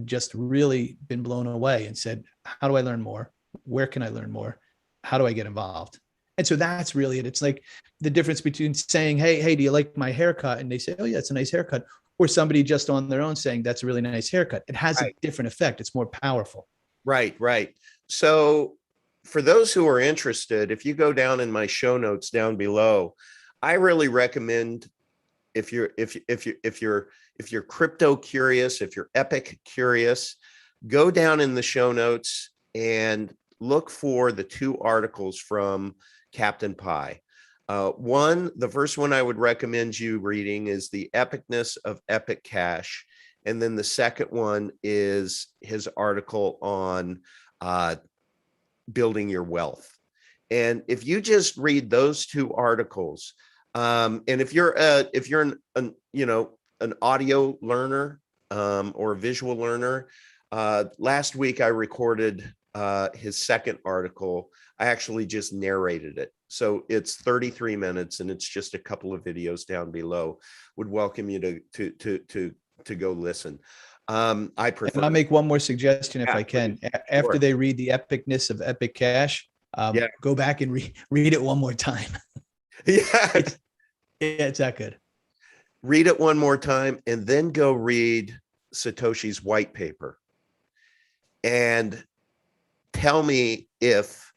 just really been blown away and said, how do I learn more? Where can I learn more? How do I get involved? And so that's really it. It's like the difference between saying, hey, do you like my haircut? And they say, oh yeah, it's a nice haircut. Or somebody just on their own saying, that's a really nice haircut. It has a different effect. It's more powerful. Right. So for those who are interested, if you go down in my show notes down below, I really recommend if you're crypto curious, if you're Epic curious, go down in the show notes and look for the 2 articles from Captain Pi. The first one I would recommend you reading is The Epicness of Epic Cash. And then the second one is his article on building your wealth. And if you just read those 2 articles, and if you're an audio learner or a visual learner, last week I recorded his second article. I actually just narrated it. So it's 33 minutes and it's just a couple of videos down below. Would welcome you to go listen. I prefer. Can I make one more suggestion if I can? After they read The Epicness of Epic Cash, go back and read it one more time. Yeah. It's that good. Read it one more time and then go read Satoshi's white paper and tell me if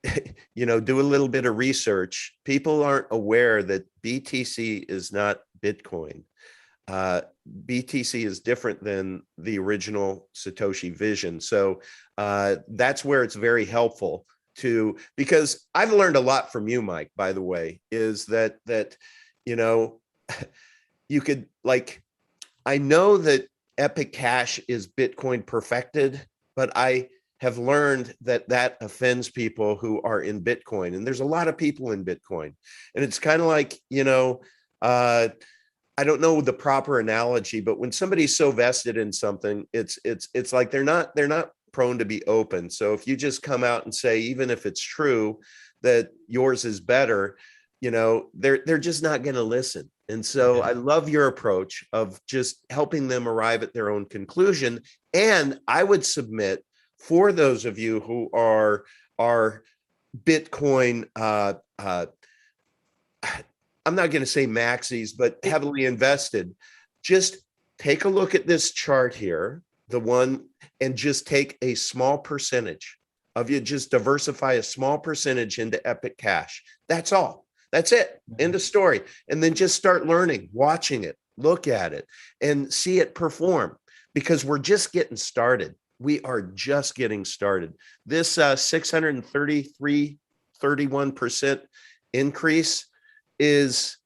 do a little bit of research. People aren't aware that BTC is not Bitcoin. BTC is different than the original Satoshi vision. So that's where it's very helpful because I've learned a lot from you, Mike, by the way, is that, you could I know that Epic Cash is Bitcoin perfected, but I have learned that offends people who are in Bitcoin. And there's a lot of people in Bitcoin. And it's kind of like, I don't know the proper analogy, but when somebody's so vested in something, it's like they're not prone to be open. So if you just come out and say, even if it's true that yours is better, they're just not going to listen. And so I love your approach of just helping them arrive at their own conclusion. And I would submit, for those of you who are Bitcoin, I'm not going to say maxis, but heavily invested, just take a look at this chart here, the one, and just take a small percentage of you, just diversify a small percentage into Epic Cash. That's all. That's it. End of story. And then just start learning, watching it, look at it, and see it perform, because we're just getting started. We are just getting started. This 31% increase is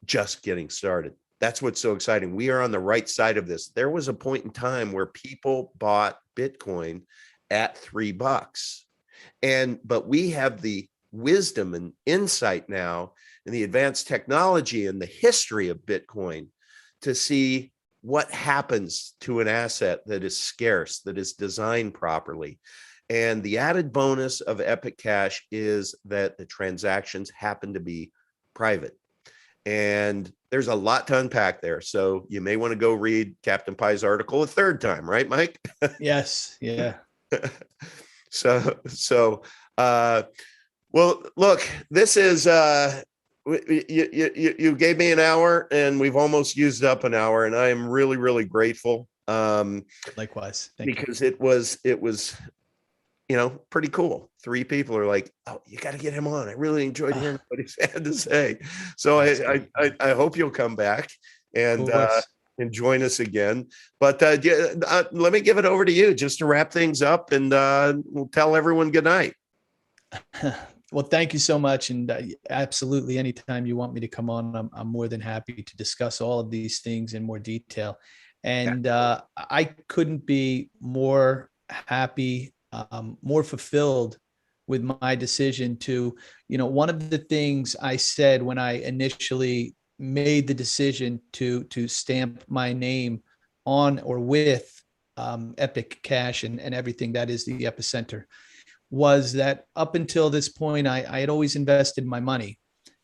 just getting started. That's what's so exciting. We are on the right side of this. There was a point in time where people bought Bitcoin at $3. But we have the wisdom and insight now and the advanced technology and the history of Bitcoin to see what happens to an asset that is scarce, that is designed properly. And the added bonus of Epic Cash is that the transactions happen to be private. And there's a lot to unpack there. So you may want to go read Captain Pie's article a third time, right, Mike? Yes. Yeah. Well, look, this is, you gave me an hour and we've almost used up an hour, and I am really, really grateful. Likewise. Thank you. Because it was, pretty cool. 3 people are like, oh, you got to get him on. I really enjoyed hearing what he's had to say. So I hope you'll come back and join us again. But let me give it over to you just to wrap things up, and we'll tell everyone good night. Well, thank you so much. And absolutely, anytime you want me to come on, I'm more than happy to discuss all of these things in more detail. And I couldn't be more happy, more fulfilled with my decision to, one of the things I said when I initially made the decision to stamp my name on or with Epic Cash and everything that is the Epicenter, was that up until this point, I had always invested my money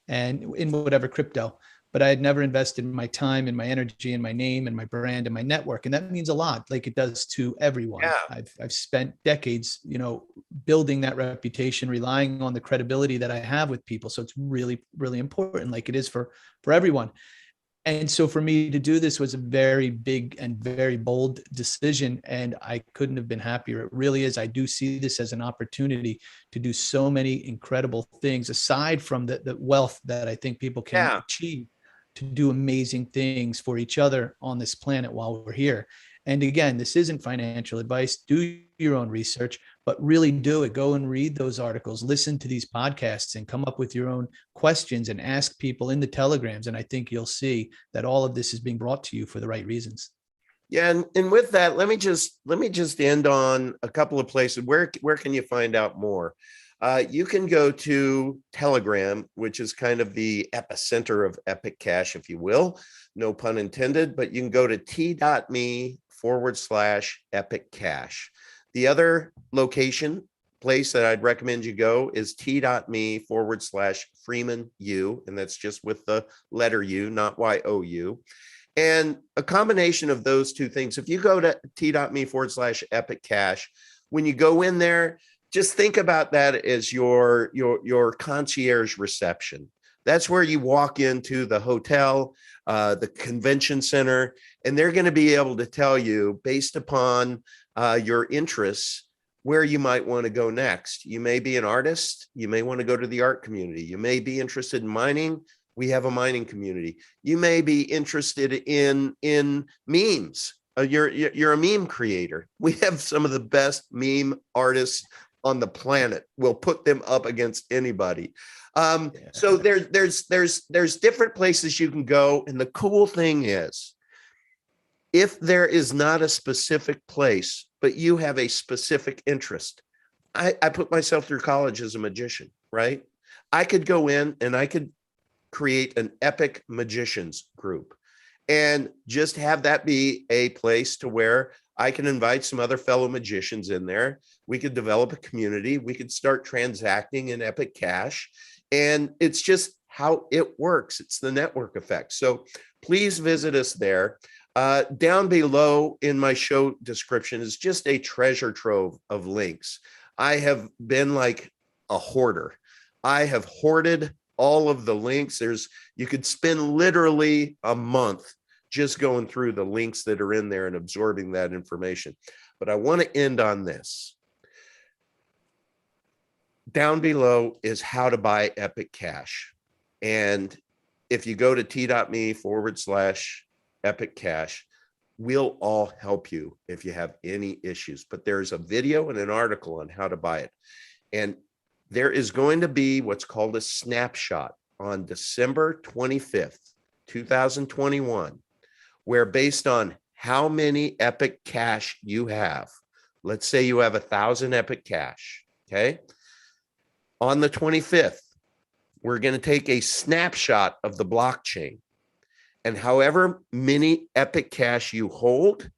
and in whatever crypto, but I had never invested my time and my energy and my name and my brand and my network. And that means a lot, like it does to everyone. Yeah. I've spent decades, building that reputation, relying on the credibility that I have with people. So it's really, really important, like it is for everyone. And so for me to do this was a very big and very bold decision, and I couldn't have been happier. It really is. I do see this as an opportunity to do so many incredible things, aside from the wealth that I think people can achieve, to do amazing things for each other on this planet while we're here. And again, this isn't financial advice. Do your own research, but really do it. Go and read those articles, listen to these podcasts, and come up with your own questions and ask people in the telegrams. And I think you'll see that all of this is being brought to you for the right reasons. Yeah. And with that, let me just end on a couple of places. Where can you find out more? You can go to Telegram, which is kind of the epicenter of Epic Cash, if you will, no pun intended, but you can go to t.me/Epic Cash. The other place that I'd recommend you go is t.me/Freeman U, and that's just with the letter U, not YOU. And a combination of those two things, if you go to t.me/Epic Cash, when you go in there, just think about that as your concierge reception. That's where you walk into the hotel, the convention center, and they're going to be able to tell you, based upon your interests, where you might want to go next. You may be an artist. You may want to go to the art community. You may be interested in mining. We have a mining community. You may be interested in memes. You're a meme creator. We have some of the best meme artists on the planet. We'll put them up against anybody. So there's different places you can go. And the cool thing is, if there is not a specific place, but you have a specific interest, I put myself through college as a magician, right? I could go in and I could create an epic magicians group and just have that be a place to where I can invite some other fellow magicians in there. We could develop a community. We could start transacting in epic cash. And it's just how it works. It's the network effect. So please visit us there. Down below in my show description is just a treasure trove of links. I have been like a hoarder. I have hoarded all of the links. You could spend literally a month just going through the links that are in there and absorbing that information. But I want to end on this. Down below is how to buy Epic Cash. And if you go to t.me/Epic Cash, we'll all help you if you have any issues. But there's a video and an article on how to buy it. And there is going to be what's called a snapshot on December 25th, 2021, where based on how many Epic Cash you have, let's say you have 1,000 Epic Cash, okay? On the 25th, we're going to take a snapshot of the blockchain. And however many Epic Cash you hold,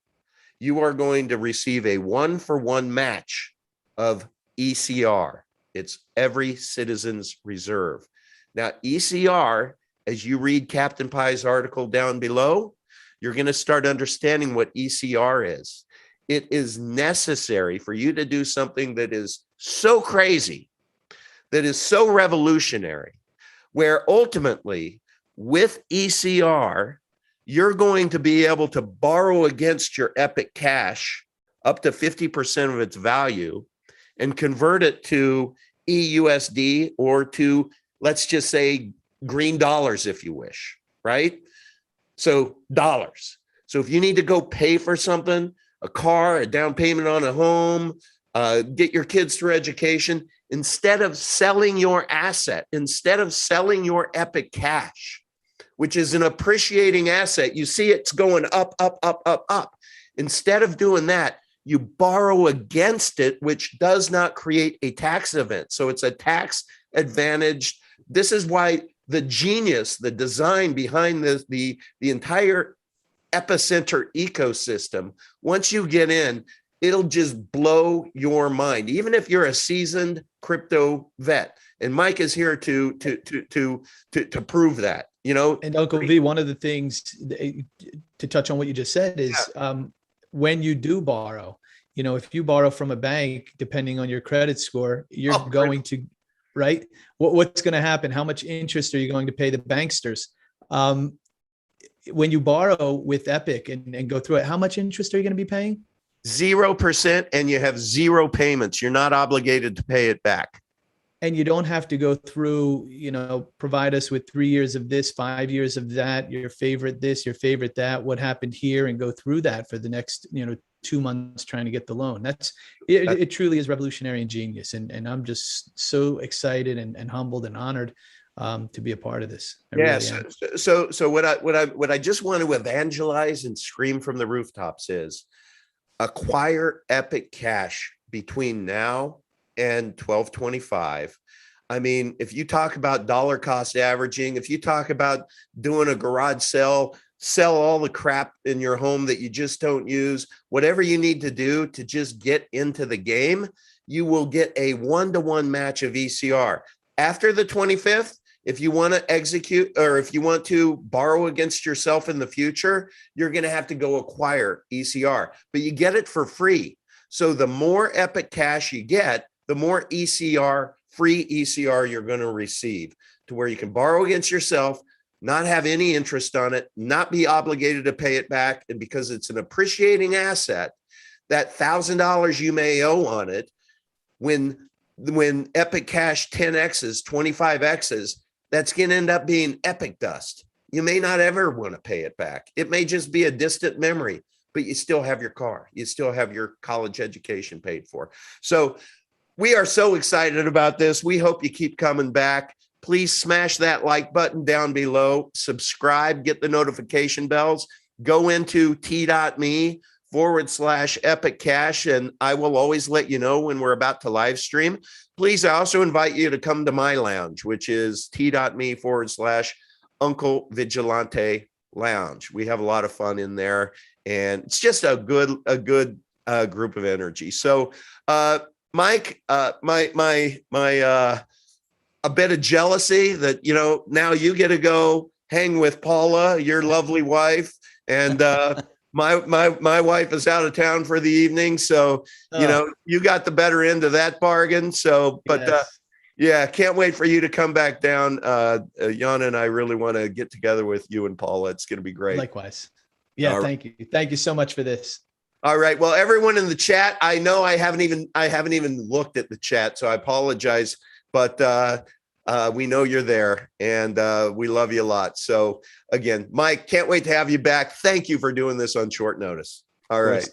you are going to receive a 1-for-1 match of ECR. It's every citizen's reserve. Now, ECR, as you read Captain Pie's article down below, you're going to start understanding what ECR is. It is necessary for you to do something that is so crazy, that is so revolutionary, where ultimately with ECR, you're going to be able to borrow against your Epic Cash up to 50% of its value and convert it to EUSD or to, let's just say, green dollars, if you wish, right? So dollars. So if you need to go pay for something, a car, a down payment on a home, get your kids through education, instead of selling your asset, instead of selling your Epic Cash, which is an appreciating asset, you see it's going up, up, up, up, up. Instead of doing that, you borrow against it, which does not create a tax event. So it's a tax advantage. This is why the genius, the design behind the entire Epicenter ecosystem, once you get in, it'll just blow your mind, even if you're a seasoned crypto vet. And Mike is here to prove that, you know. And Uncle V, one of the things to touch on what you just said is when you do borrow, you know, if you borrow from a bank, depending on your credit score, you're going to, right? What's going to happen? How much interest are you going to pay the banksters? When you borrow with Epic and go through it, how much interest are you going to be paying? 0%, and you have 0 payments. You're not obligated to pay it back. And you don't have to go through, you know, provide us with 3 years of this, 5 years of that, your favorite this, your favorite that, what happened here, and go through that for the next, 2 months trying to get the loan. It truly is revolutionary and genius. And I'm just so excited and humbled and honored to be a part of this. Yes. Really so what I just want to evangelize and scream from the rooftops is acquire Epic Cash between now and 12/25. I mean, if you talk about dollar cost averaging, if you talk about doing a garage sell all the crap in your home that you just don't use, whatever you need to do to just get into the game, you will get a 1-to-1 match of ECR. After the 25th, if you want to execute or if you want to borrow against yourself in the future, you're going to have to go acquire ECR, but you get it for free. So the more Epic Cash you get, the more ECR, free ECR you're going to receive, to where you can borrow against yourself, not have any interest on it, not be obligated to pay it back. And because it's an appreciating asset, that $1,000 you may owe on it, when Epic Cash 10Xs, 25Xs, that's going to end up being Epic dust. You may not ever want to pay it back. It may just be a distant memory, but you still have your car. You still have your college education paid for. So we are so excited about this. We hope you keep coming back. Please smash that like button down below, subscribe, get the notification bells, go into t.me/Epic Cash, and I will always let you know when we're about to live stream. Please, I also invite you to come to my lounge, which is t.me/Uncle Vigilante Lounge. We have a lot of fun in there, and it's just a good group of energy. So, Mike, a bit of jealousy that, now you get to go hang with Paula, your lovely wife, and my wife is out of town for the evening. So, you got the better end of that bargain. So, but Yes. yeah, can't wait for you to come back down. Jan and I really want to get together with you and Paula. It's going to be great. Likewise. Yeah. All Thank you. Thank you so much for this. All right. Well, everyone in the chat, I know I haven't even looked at the chat, so I apologize, but we know you're there, and we love you a lot. So again, Mike, can't wait to have you back. Thank you for doing this on short notice. All right.